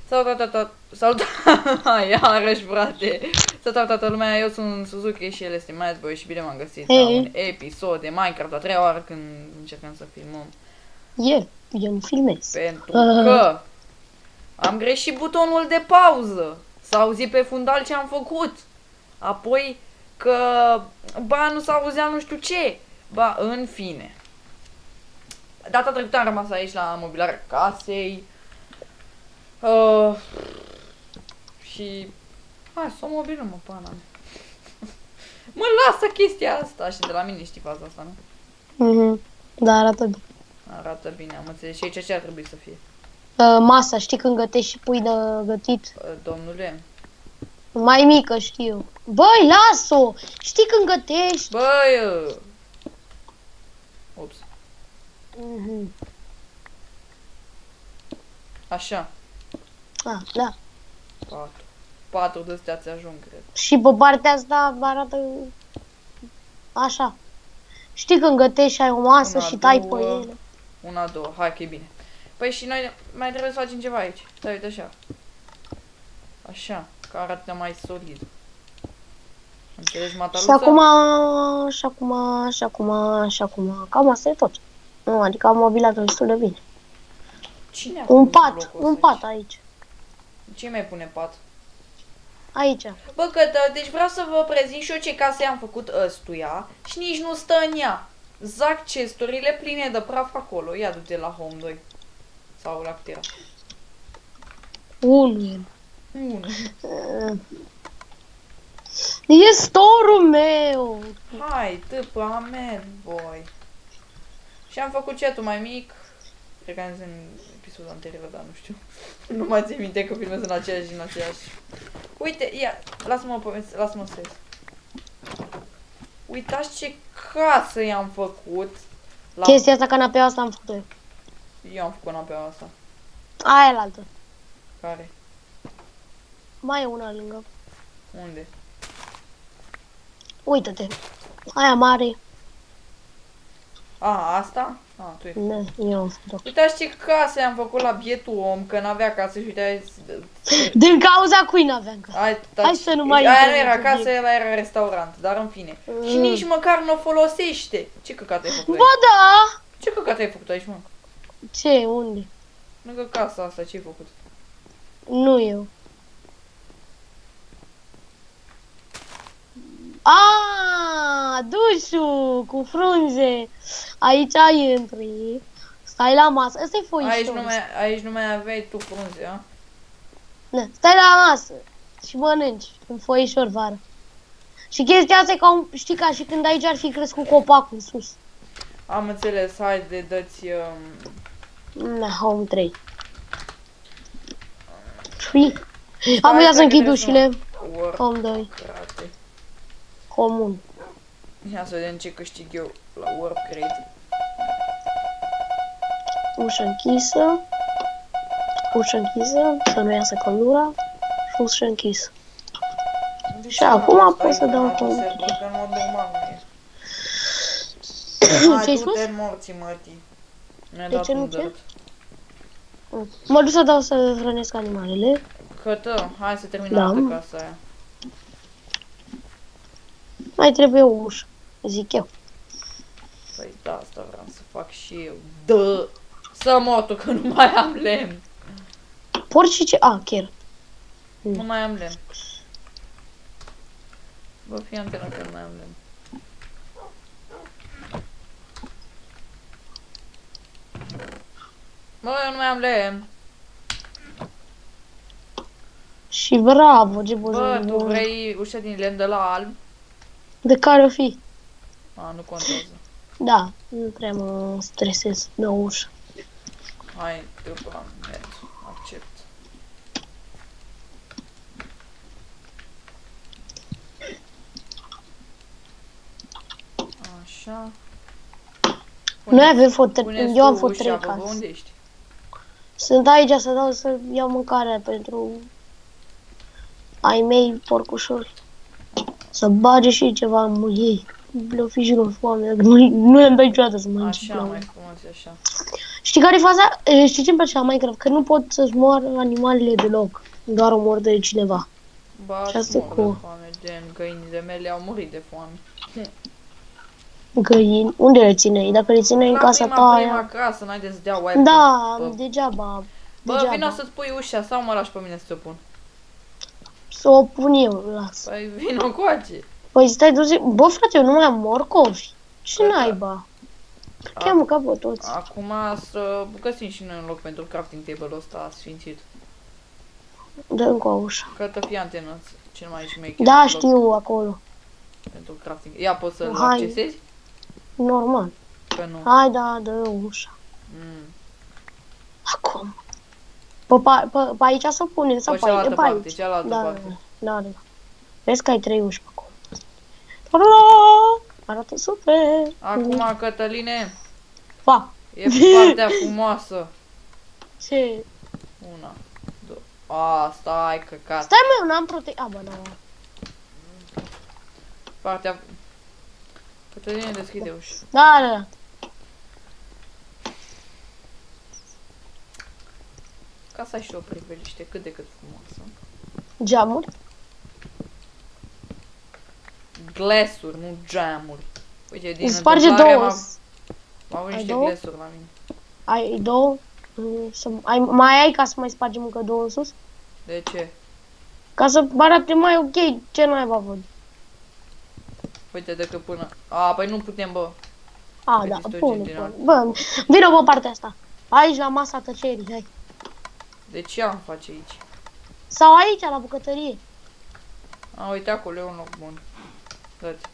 Salut, iarăși, frate. Salut toată lumea, eu sunt Suzuki și el este Madboy și bine m-am găsit la un episod de Minecraft a treia oară când încercăm să filmăm. Eu nu filmez. Pentru că am greșit butonul de pauză. S-a auzit pe fundal ce am făcut. Apoi că, nu s-a auzea nu știu ce. În fine. Data trecută am rămas aici la mobilarea casei. Și hai să o mobilăm, mă, pana mea. Mă lasă chestia asta. Și de la mine știi faza asta, nu? Da, arată bine. Arată bine, am înțeles. Și aici ce ar trebui să fie? Masa, știi când gătești și pui de gătit? Domnule. Mai mică, știu. Băi, las-o! Știi când gătești? Băi! Ups. Așa. Da. 4 de-astea ți ajung, cred. Și pe partea asta arată așa. Știi când gătești și ai o masă și tai pe ele? 1, 2, hai că e bine. Păi și noi mai trebuie să facem ceva aici. Stai, uite așa. Așa, că arată mai solid. Înțelegi, mataluța? Și acum. Cam asta e tot. Nu, adică am mobilat destul de bine. Cine a Un pat aici. Ce mai pune pat? Aici. Bă, deci vreau să vă prezint și eu ce case am făcut ăstuia și nici nu stă în ea. Zac chesturile pline de praf acolo. Ia du-te la Home 2. Sau la cât era? 1. E store-ul meu. Hai, tâpă, amen, boy. Și am făcut chat-ul mai mic. Cred că am zis în episodul anterior, dar nu știu. Nu mai țin minte că filmez în aceeași. Uite, ia, lasă-mă să ies. Uitați ce casă i-am făcut. Chestia asta, canapeaua asta am făcut eu. Eu am făcut canapeaua asta. Aia la altă. Care? Mai e una lângă. Unde? Uită-te. Aia mare. Asta? Tu ești. Eu am făcut-o. Uitați ce casă i-am făcut la bietul om, că n-avea casă și uite. Din cauza cui n-aveam casă. Hai să nu mai aia nu era casă, ăla era restaurant, dar în fine. Și nici măcar nu o folosește. Ce căcat ai făcut aici? Ba da! Ce căcat ai făcut aici, mă? Ce? Unde? Lângă casa asta, ce ai făcut? Nu eu. Dușul cu frunze. Aici intri. Stai la masă. Ăsta e foișor. Aici nu mai aveai tu frunze, a? Da, stai la masă și mănânci în foișor vară. Și chestia asta e știi, ca și când aici ar fi crescut copacul sus. Am înțeles, haide, dă-ți... Home 3. Am uitat să închid ușile. Home 2. Comun. Ia să vedem ce câștig eu la Warp, cred. Ușă închisă. Să nu iasă căldura. Și ușă închisă. Și acum pot să dau Că în mod normal nu e. Ce-ai spus? Du-te morții, mătii. De ce nu ce? Mă duc să dau să hrănesc animalele. Cătă, hai să terminăm casa aia. Mai trebuie o ușă, zic eu. Păi da, asta vreau să fac și eu. Dă! Să motu că nu mai am lemn. Porci ce? Chiar. Nu mai am lemn. Bă, fii antena că nu mai am lemn. Bă, eu nu mai am lemn. Și bravo, ce bă, tu vrei ușa din lemn de la alb? De care o fi? Nu contează. Da, nu prea mă stresez de o ușă. Hai, după merg, accept. Așa. Noi avem fotări, eu am făcut 3 case. Unde ești? Sunt aici să iau mâncare pentru ai mei porcușori. Să bage și ceva în ei. Le-o fi jurul foame, nu le-am dat niciodată să mănânce. Așa, mai frumos, așa. Știi care e faza? Știi ce-mi place la Minecraft? Că nu pot să-ți moară animalele deloc. Doar o mor de cineva. Ba, Și îți asta e mor de cu foame, gen găinile mele au murit de foame. găini. Unde le țineai? Dacă le țineai în La casa ta prima aia... casă, n-ai să dea wipe Da, pe... degeaba. Bă, vino Degeaba. să-ți pui ușa sau mă lași pe mine să ți-o pun? Să o pun eu, las. Păi vino coace. Păi stai tu zi... Bă, frate, eu nu mai am morcovi. Ce Păi da. naiba? Cheamă ca pe toți. Acum să găsim și noi un loc pentru crafting table-ul ăsta sfințit. Dă-mi cu ușa. Că te fii antenă, cel mai șmecher Da, loc știu, acolo. pentru crafting. Ia, poți să-l Hai. accesezi? Normal. Că nu. Hai, da, dă ușa. Mm. Acum. Pe aici să o punem, sau Pe pe aici? cealaltă Pe parte, aici. cealaltă Da, parte. da. Vezi că ai 3 uși pe acolo. Ta-da! Arată super. Acum, Cătăline, Pa. e partea frumoasă. Ce? Una, două. A, stai, căcat. Stai mă, eu n-am protecție. A, bă, n-am. Partea... Cătăline, deschide ușa. Da, da, da. Ca să ai și o priveliște cât de cât frumoasă. Geamuri. Glesuri, nu geamuri. Uite, din Îți sparge întâmplare două. am avut Ai niște două? glesuri la mine. Ai două? Mai ai ca să mai spargem încă două în sus? De ce? Ca să arate mai ok. Ce naiba văd? Uite, decât până... A, păi nu putem, bă. A, Păi da, distruge pune, din pune. alt. Bă, vină pe partea asta. Aici la masa tăcerii, hai. De ce am face aici? Sau aici, la bucătărie. A, uite, acolo e un loc bun. Dă-ți.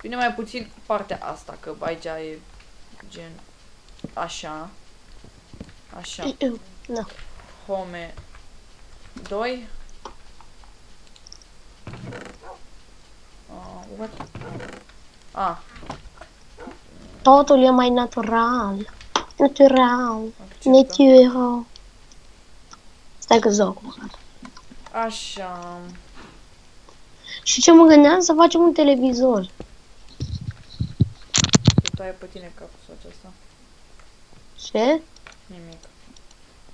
Bine, mai puțin partea asta, că aici e gen... Așa. Așa. Da. Home 2. What? A, Totul e mai natural. Natural. acceptă. Natural. Stai că zic acum. Așa. Și ce mă gândeam să facem un televizor. Te taie pe tine capul sau aceasta. Ce? Nimic.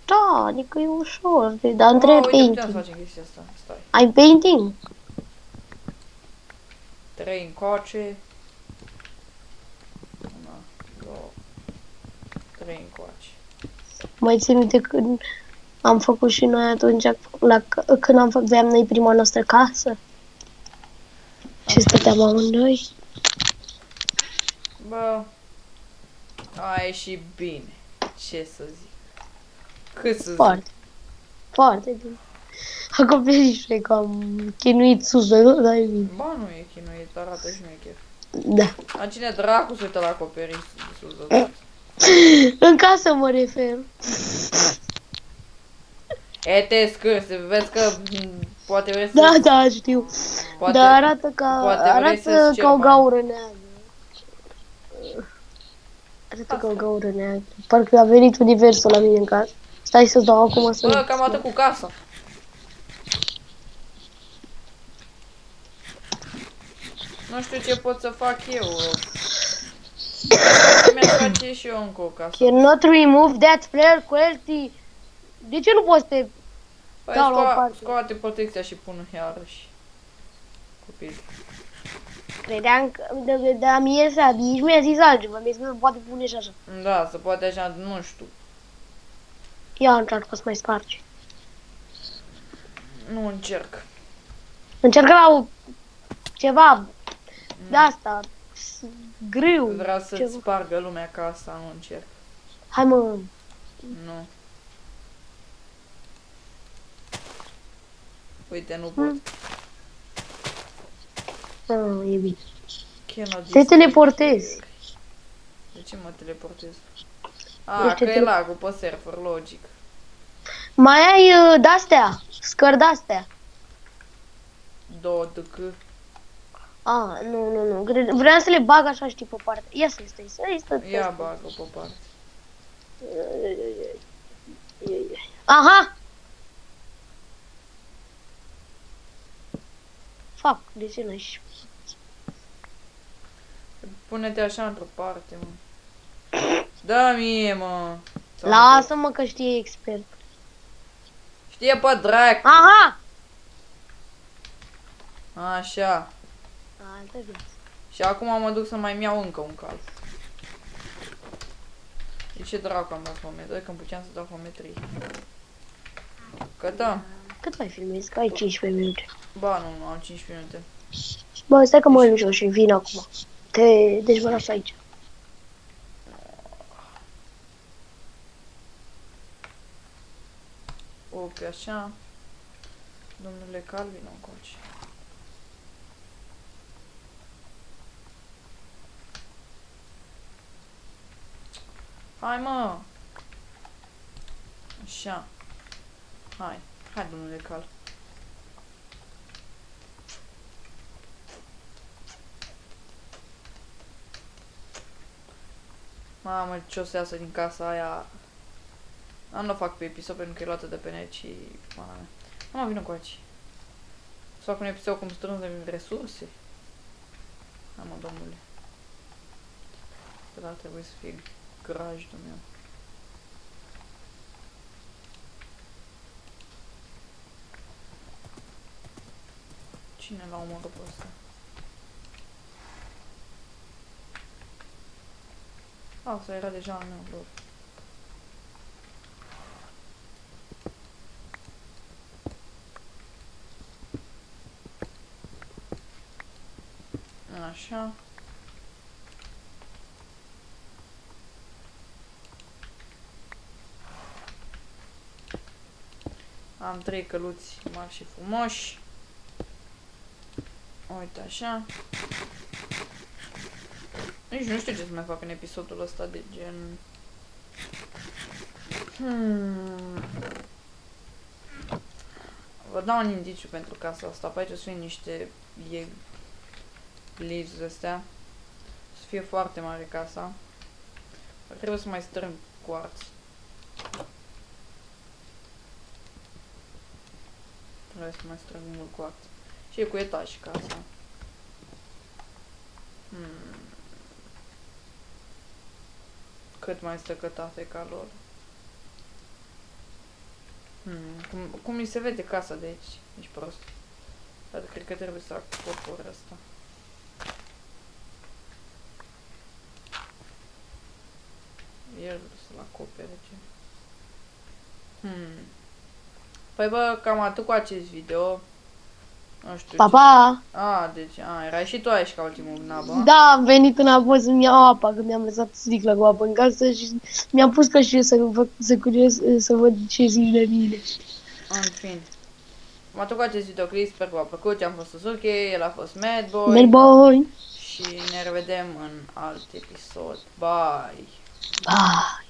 Da, adică e ușor. Dar între Uite, putem să painting. facem chestia asta. Stai. Ai painting? 3 încoace. 1, 2, 3 încoace. Mai țin minte când am făcut și noi atunci, când aveam noi prima noastră casă. Și stăteam amândoi. Bă, a ieșit bine. Ce să zic? Cât să zic? Foarte. Foarte bine. Acoperișul că am chinuit sus, dar e bine. Ba, nu e chinuit, arată șmecher. Da. Dar cine dracu se uită la acoperiș sus de tot? În casă mă refer. E, te scârse, vezi că poate vrei să... Da, da, știu. Poate, Dar arată ca, poate vrei arată să-ți cer ca o bani. gaură neagră. Arată ca o gaură neagră. Parcă a venit universul la mine în casă. Stai să dau acum să... Bă, cam atât cu casa. Nu știu ce pot să fac eu. Mi-aș face și eu încă o casă. Cannot remove that flare quality. De ce nu poți să te... Păi Da, la o parte. scoate protecția și pun iarăși. Copil. Credeam că... Da, mie să... Nici mi-a zis altceva. Mi-a zis că poate pune și așa. Da, se poate așa, nu știu. Ia încearcă să mai spargi. Nu încerc. Încercă la o... ceva... de-asta... grâu. Vreau să-ți ceva. spargă lumea casa, nu încerc. Hai mă... Nu. Uite, nu pot. E bine. Cannot Te destroy. teleportezi. De ce mă teleportez? Ești Că e lagul pe server, logic. Mai ai de-astea. Scări de-astea. 2 DK. Nu. Vreau să le bag așa, știi, pe parte. Ia să stai. Ia bagă pe parte. Aha! Fac, de ce n-ai? Pune-te așa într-o parte, mă. Da mie, mă. Lasă-mă că știe expert. Știe pe drac. Aha! Așa. Altă viață. Și acum mă duc să mai iau încă un cal. De ce dracu am dat home 2 când puteam să dau home 3? Gata? Cât mai filmezi? Că ai 15 minute. Ba, nu am 5 minute. Bă, stai că mă uit jos și vin acum. Deci mă las aici. O, pe așa. Domnule Calvin, încoace. Hai, mă! Așa. Hai. Hai, domnule Cal. Mamă, ce o să iasă din casa aia. Nu o fac pe episod pentru că e luată de pe net și... Mana mea. Nu mă vină cu aici. Să fac un episod cum strânsem resurse. Hai, mă, domnule. Că dar trebuie să fie grajdul meu. Cine l-a omorât pe ăsta? Asta era deja al meu, lor. Așa. Am 3 căluți mari și frumoși. Uite așa. Nici nu știu ce să mai fac în episodul ăsta de gen... Vă dau un indiciu pentru casa asta. Pe aici o să fie niște leaves astea. Să fie foarte mare casa. Dar trebuie să mai strâng quartz. Trebuie să mai strâng mult quartz. Și e cu etaj casa. Cât mai stăcătate ca lor. Cum mi se vede casa de aici? Ești prost. Dar cred că trebuie să acopăr asta. El să-l acopere ce. Păi bă, cam atât cu acest video. Nu știu Pa, ce. pa! Deci, erai și tu aici ca ultimul nabă. Da, am venit înapoi să-mi iau apa, că mi-am lăsat sticla cu apă în casă și mi-am pus că și să văd ce zic de mine. În fin. Cam atât cu acest videoclip, sper că v-a plăcut. Eu am fost Suzuki, el a fost Madboy. Madboy! Și ne revedem în alt episod. Bye! Bye!